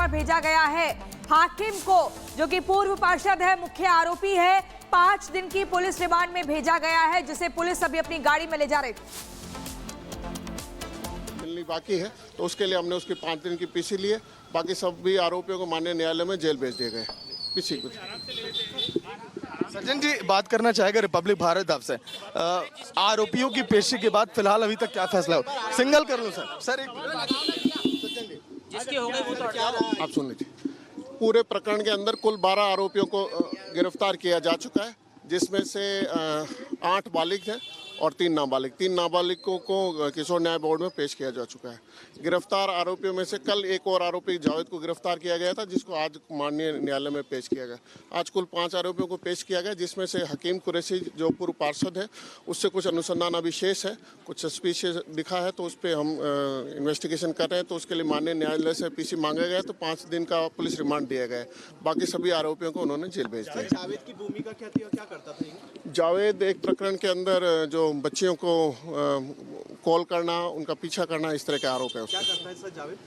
पर भेजा गया है। हाकिम को, जो कि पूर्व पार्षद है, मुख्य आरोपी है, 5 दिन की पुलिस रिमांड में भेजा गया है, जिसे पुलिस अभी अपनी गाड़ी में ले जा रही थी। मिलनी बाकी है तो उसके लिए हमने उसकी 5 दिन की पीसी ली है। बाकी सभी आरोपियों को माननीय न्यायालय में जेल भेज दिए गए। पीसी कुछ सज्जन जी बात करना चाहेगा रिपब्लिक भारत आपसे। आरोपियों की पेशी के बाद फिलहाल अभी तक क्या फैसला हो? सिंगल कर लूं सर एक जिसके हो गए वो तो आप सुन लीजिए। पूरे प्रकरण के अंदर कुल 12 आरोपियों को गिरफ्तार किया जा चुका है, जिसमें से 8 बालिग हैं और 3 नाबालिग। 3 नाबालिगों को किशोर न्याय बोर्ड में पेश किया जा चुका है। गिरफ्तार आरोपियों में से कल एक और आरोपी जावेद को गिरफ्तार किया गया था, जिसको आज माननीय न्यायालय में पेश किया गया। आज कुल 5 आरोपियों को पेश किया गया, जिसमें से हकीम कुरैशी जो पूर्व पार्षद है, उससे कुछ अनुसंधान अभी शेष है, कुछ सस्पिशियस दिखा है, तो उस पर हम इन्वेस्टिगेशन कर रहे हैं। तो उसके लिए माननीय न्यायालय से पीसी मांगा गया, तो 5 दिन का पुलिस रिमांड दिया गया है। बाकी सभी आरोपियों को उन्होंने जेल भेज दिया। जावेद की भूमिका क्या थी और क्या करता था? जावेद एक प्रकरण के अंदर जो बच्चियों को कॉल करना, उनका पीछा करना, इस तरह के आरोप है। क्या करता है सर जावेद?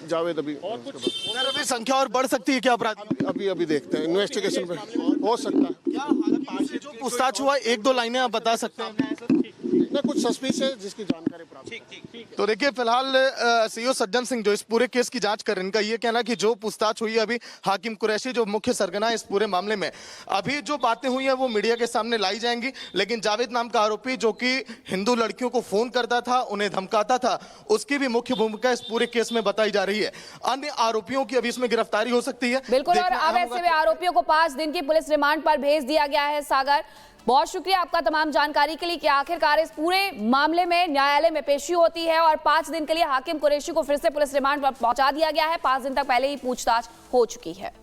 जावेद अभी अभी संख्या और बढ़ सकती है क्या अपराध? अभी देखते हैं, इन्वेस्टिगेशन पे हो सकता है। क्या हालांकि जो पूछताछ हुआ 1-2 लाइनें आप बता सकते हैं? नहीं, कुछ सस्पिश है जिसकी जानकारी प्राप्त। ठीक। तो देखिए फिलहाल सीओ सज्जन सिंह जो इस पूरे केस की जांच कर रहे हैं, इनका ये कहना कि जो पूछताछ हुई है अभी हाकिम कुरैशी जो मुख्य सरगना है इस पूरे मामले में, अभी जो बातें हुई हैं वो मीडिया के सामने लाई जाएंगी। लेकिन जावेद नाम का आरोपी जो कि हिंदू लड़कियों को फोन करता था, उन्हें धमकाता था, उसकी भी मुख्य भूमिका इस पूरे केस में बताई जा रही है। अन्य आरोपियों की अभी इसमें गिरफ्तारी हो सकती है। बिल्कुल, और अब ऐसे में आरोपियों को 5 दिन की पुलिस रिमांड पर भेज दिया गया है। सागर, बहुत शुक्रिया आपका तमाम जानकारी के लिए कि आखिरकार इस पूरे मामले में न्यायालय में पेशी होती है और 5 दिन के लिए हाकिम कुरैशी को फिर से पुलिस रिमांड पर पहुंचा दिया गया है। 5 दिन तक पहले ही पूछताछ हो चुकी है।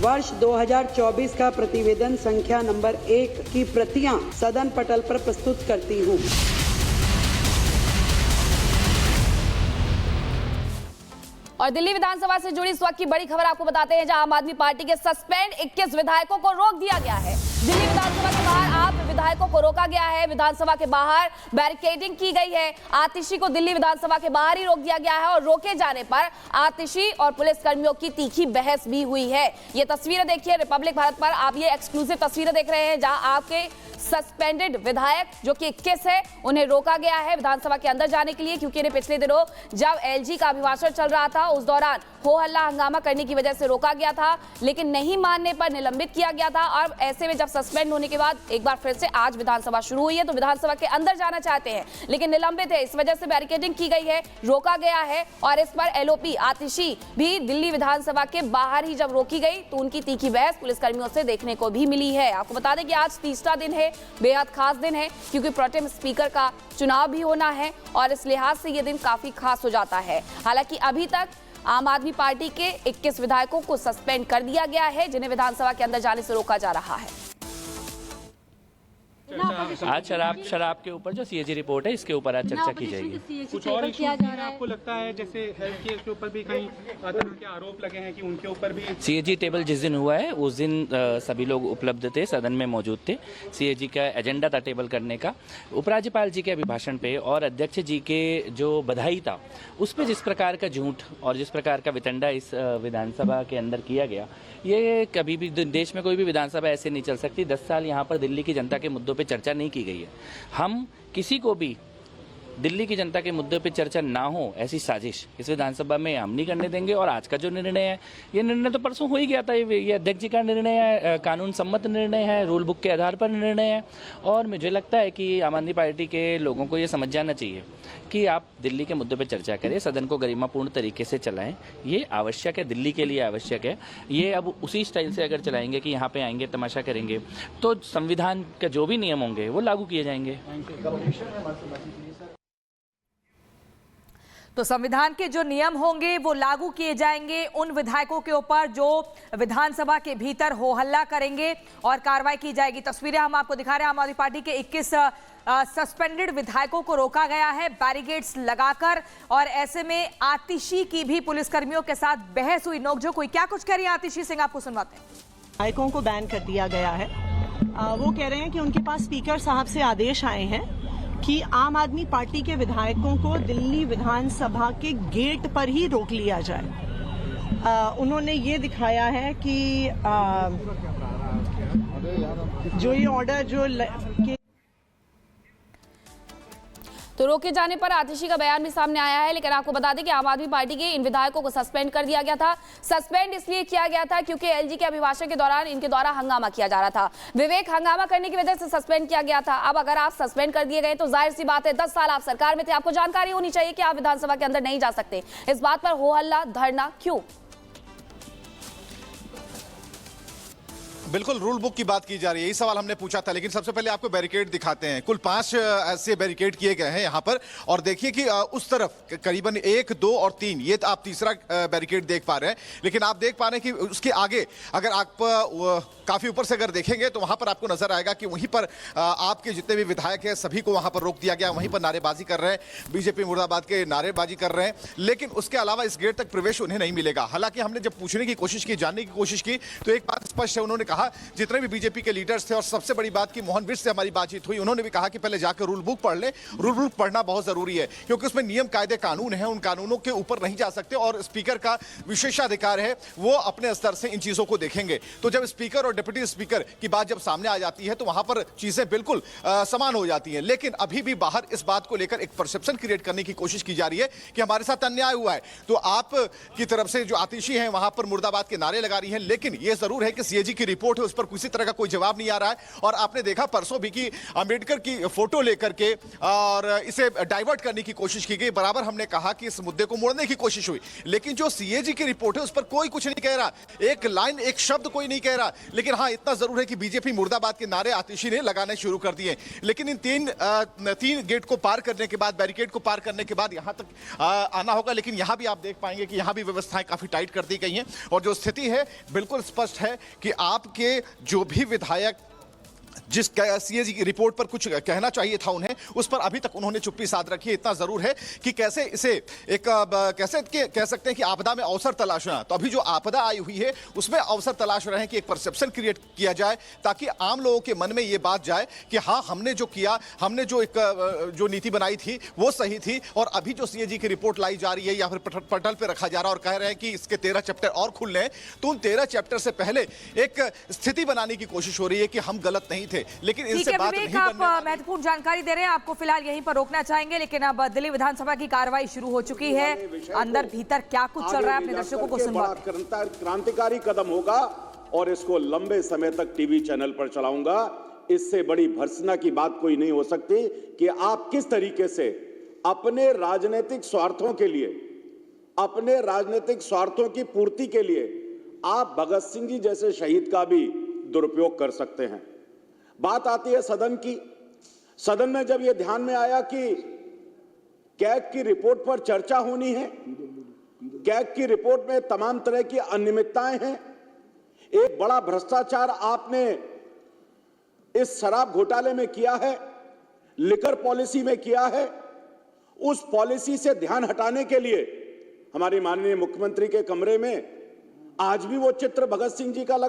वर्ष 2024 का प्रतिवेदन संख्या नंबर 1 की प्रतियां सदन पटल पर प्रस्तुत करती हूँ। और दिल्ली विधानसभा से जुड़ी इस वक्त की बड़ी खबर आपको बताते हैं, जहां आम आदमी पार्टी के सस्पेंड 21 विधायकों को रोक दिया गया है। दिल्ली विधानसभा के बाहर 8 विधायकों को रोका गया है। विधानसभा के बाहर बैरिकेडिंग की गई है। आतिशी को दिल्ली विधानसभा के बाहर ही रोक दिया गया है और रोके जाने पर आतिशी और पुलिस कर्मियों की तीखी बहस भी हुई है। ये तस्वीरें देखिए रिपब्लिक भारत पर, आप ये एक्सक्लूसिव तस्वीरें देख रहे हैं, जहां आपके सस्पेंडेड विधायक जो कि 21 है, उन्हें रोका गया है विधानसभा के अंदर जाने के लिए, क्योंकि इन्हें पिछले दिनों जब एलजी का अभिभाषण चल रहा था उस दौरान हो हल्ला हंगामा करने की वजह से रोका गया था, लेकिन नहीं मानने पर निलंबित किया गया था। और ऐसे में जब सस्पेंड होने के बाद एक बार फिर से आज विधानसभा शुरू हुई है, तो विधानसभा के अंदर जाना चाहते हैं लेकिन निलंबित है, इस वजह से बैरिकेडिंग की गई है, रोका गया है। और इस पर एलओपी आतिशी भी दिल्ली विधानसभा के बाहर ही जब रोकी गई तो उनकी तीखी बहस पुलिसकर्मियों से देखने को भी मिली है। आपको बता दें कि आज तीसरा दिन है, बेहद खास दिन है, क्योंकि प्रोटेम स्पीकर का चुनाव भी होना है और इस लिहाज से यह दिन काफी खास हो जाता है। हालांकि अभी तक आम आदमी पार्टी के 21 विधायकों को सस्पेंड कर दिया गया है, जिन्हें विधानसभा के अंदर जाने से रोका जा रहा है। आज शराब के ऊपर जो सीएजी रिपोर्ट है, इसके ऊपर आज चर्चा की जाएगी। कुछ और इश्यूज में आपको लगता है, जैसे हेल्थ केयर के ऊपर भी कहीं तरह के आरोप लगे हैं कि उनके ऊपर भी सीएजी टेबल जिस दिन हुआ है उस दिन सभी लोग उपलब्ध थे, सदन में मौजूद थे। सीएजी का एजेंडा था टेबल करने का। उपराज्यपाल जी के अभिभाषण पे और अध्यक्ष जी के जो बधाई था उस पर जिस प्रकार का झूठ और जिस प्रकार का वितंडा इस विधानसभा के अंदर किया गया, ये कभी भी देश में कोई भी विधानसभा ऐसे नहीं चल सकती। 10 साल यहाँ पर दिल्ली की जनता के मुद्दों पे चर्चा नहीं की गई है। हम किसी को भी दिल्ली की जनता के मुद्दे पे चर्चा ना हो ऐसी साजिश इस विधानसभा में हम नहीं करने देंगे। और आज का जो निर्णय है, ये निर्णय तो परसों हो ही गया था। ये अध्यक्ष जी का निर्णय है, कानून सम्मत निर्णय है, रूल बुक के आधार पर निर्णय है। और मुझे लगता है कि आम आदमी पार्टी के लोगों को ये समझ जाना चाहिए कि आप दिल्ली के मुद्दे पर चर्चा करें, सदन को गरिमापूर्ण तरीके से चलाएं। ये आवश्यक है, दिल्ली के लिए आवश्यक है। ये अब उसी स्टाइल से अगर चलाएंगे कि यहाँ पे आएंगे तमाशा करेंगे, तो संविधान का जो भी नियम होंगे वो लागू किए जाएंगे। तो संविधान के जो नियम होंगे वो लागू किए जाएंगे उन विधायकों के ऊपर जो विधानसभा के भीतर हो हल्ला करेंगे और कार्रवाई की जाएगी। तस्वीरें हम आपको दिखा रहे हैं। आम आदमी पार्टी के 21 सस्पेंडेड विधायकों को रोका गया है बैरिकेड्स लगाकर, और ऐसे में आतिशी की भी पुलिसकर्मियों के साथ बहस हुई, नोकझोंक हुई। क्या कुछ कह रही है आतिशी सिंह, आपको सुनवाते हैं। विधायकों को बैन कर दिया गया है वो कह रहे हैं कि उनके पास स्पीकर साहब से आदेश आए हैं कि आम आदमी पार्टी के विधायकों को दिल्ली विधानसभा के गेट पर ही रोक लिया जाए। उन्होंने ये दिखाया है कि जो ये ऑर्डर तो रोके जाने पर आतिशी का बयान भी सामने आया है, लेकिन आपको बता दें कि आम आदमी पार्टी के इन विधायकों को सस्पेंड कर दिया गया था। सस्पेंड इसलिए किया गया था क्योंकि एलजी के अभिभाषण के दौरान इनके द्वारा हंगामा किया जा रहा था। विवेक, हंगामा करने की वजह से सस्पेंड किया गया था। अब अगर आप सस्पेंड कर दिए गए तो जाहिर सी बात है 10 साल आप सरकार में थे, आपको जानकारी होनी चाहिए कि आप विधानसभा के अंदर नहीं जा सकते। इस बात पर हो हल्ला, धरना क्यों? बिल्कुल रूल बुक की बात की जा रही है, यही सवाल हमने पूछा था। लेकिन सबसे पहले आपको बैरिकेड दिखाते हैं। कुल 5 ऐसे बैरिकेड किए गए हैं यहाँ पर, और देखिए कि उस तरफ करीबन 1, 2 और 3, ये आप तीसरा बैरिकेड देख पा रहे हैं। लेकिन आप देख पा रहे हैं कि उसके आगे अगर आप काफी ऊपर से अगर देखेंगे तो वहां पर आपको नजर आएगा कि वहीं पर आपके जितने भी विधायक हैं सभी को वहां पर रोक दिया गया। वहीं पर नारेबाजी कर रहे हैं, बीजेपी मुर्दाबाद के नारेबाजी कर रहे हैं। लेकिन उसके अलावा इस गेट तक प्रवेश उन्हें नहीं मिलेगा। हालांकि हमने जब पूछने की कोशिश की, जानने की कोशिश की, तो एक बात स्पष्ट है, उन्होंने कहा जितने भी बीजेपी के लीडर्स थे, और सबसे बड़ी बात की मोहन विर्क से हमारी बातचीत हुई, उन्होंने भी कहा कि पहले जाकर रूल बुक पढ़ ले। रूल बुक पढ़ना बहुत जरूरी है क्योंकि उसमें नियम कायदे कानून है, उन कानूनों के ऊपर नहीं जा सकते, और स्पीकर का विशेषाधिकार है, वो अपने स्तर से इन चीजों को देखेंगे। तो जब स्पीकर और डिप्टी स्पीकर की बात जब सामने आ जाती है तो वहां पर चीजें बिल्कुल समान हो जाती हैं। लेकिन अभी भी बाहर इस बात को लेकर एक परसेप्शन क्रिएट करने की कोशिश की जा रही है कि हमारे साथ अन्याय हुआ है। तो आप की तरफ से जो आतिशी हैं वहां पर मुर्दाबाद के नारे लगा रही हैं, लेकिन यह जरूर है कि सीएजी की रिपोर्ट है, उस पर किसी तरह का कोई जवाब नहीं आ रहा है। और आपने देखा परसों भी कि अंबेडकर की फोटो लेकर के और इसे डाइवर्ट करने की कोशिश की गई। बराबर हमने कहा कि इस मुद्दे को मोड़ने की कोशिश हुई, लेकिन जो सीएजी की रिपोर्ट है उस पर कोई कुछ नहीं कह रहा, एक लाइन एक शब्द कोई नहीं कह रहा। लेकिन हाँ, इतना जरूर है कि बीजेपी मुर्दाबाद के नारे आतिशी ने लगाने शुरू कर दिए। लेकिन इन तीन गेट को पार करने के बाद, बैरिकेड को पार करने के बाद यहां तक आना होगा। लेकिन यहां भी आप देख पाएंगे कि यहां भी व्यवस्थाएं काफी टाइट कर दी गई हैं, और जो स्थिति है बिल्कुल स्पष्ट है कि आपके जो भी विधायक जिस सीएजी की रिपोर्ट पर कुछ कहना चाहिए था उन्हें, उस पर अभी तक उन्होंने चुप्पी साध रखी है। इतना जरूर है कि कैसे इसे एक कैसे कह सकते हैं कि आपदा में अवसर तलाशना। तो अभी जो आपदा आई हुई है उसमें अवसर तलाश रहे हैं कि एक परसेप्शन क्रिएट किया जाए, ताकि आम लोगों के मन में ये बात जाए कि हाँ, हमने जो किया, हमने जो नीति बनाई थी वो सही थी। और अभी जो सीएजी की रिपोर्ट लाई जा रही है या फिर पटल पर रखा जा रहा है और कह रहे हैं कि इसके 13 चैप्टर और खुल रहे हैं, तो उन 13 चैप्टर से पहले एक स्थिति बनाने की कोशिश हो रही है कि हम गलत नहीं थे। लेकिन इनसे बात नहीं आप महत्वपूर्ण जानकारी दे रहे हैं, आपको फिलहाल यहीं पर रोकना चाहेंगे। लेकिन अब दिल्ली विधानसभा की कार्रवाई शुरू हो चुकी है, अंदर भीतर क्या कुछ चल रहा है अपने दर्शकों को सुनवाते हैं। क्रांतिकारी कदम होगा और इसको लंबे समय तक टीवी चैनल पर चलाऊंगा। इससे बड़ी भर्त्सना की बात कोई नहीं हो सकती कि आप किस तरीके से अपने राजनीतिक स्वार्थों के लिए, अपने राजनीतिक स्वार्थों की पूर्ति के लिए आप भगत सिंह जी जैसे शहीद का भी दुरुपयोग कर सकते हैं। बात आती है सदन की। सदन में जब यह ध्यान में आया कि कैग की रिपोर्ट पर चर्चा होनी है, कैग की रिपोर्ट में तमाम तरह की अनियमितताएं हैं, एक बड़ा भ्रष्टाचार आपने इस शराब घोटाले में किया है, लिकर पॉलिसी में किया है, उस पॉलिसी से ध्यान हटाने के लिए हमारी माननीय मुख्यमंत्री के कमरे में आज भी वो चित्र भगत सिंह जी का लगा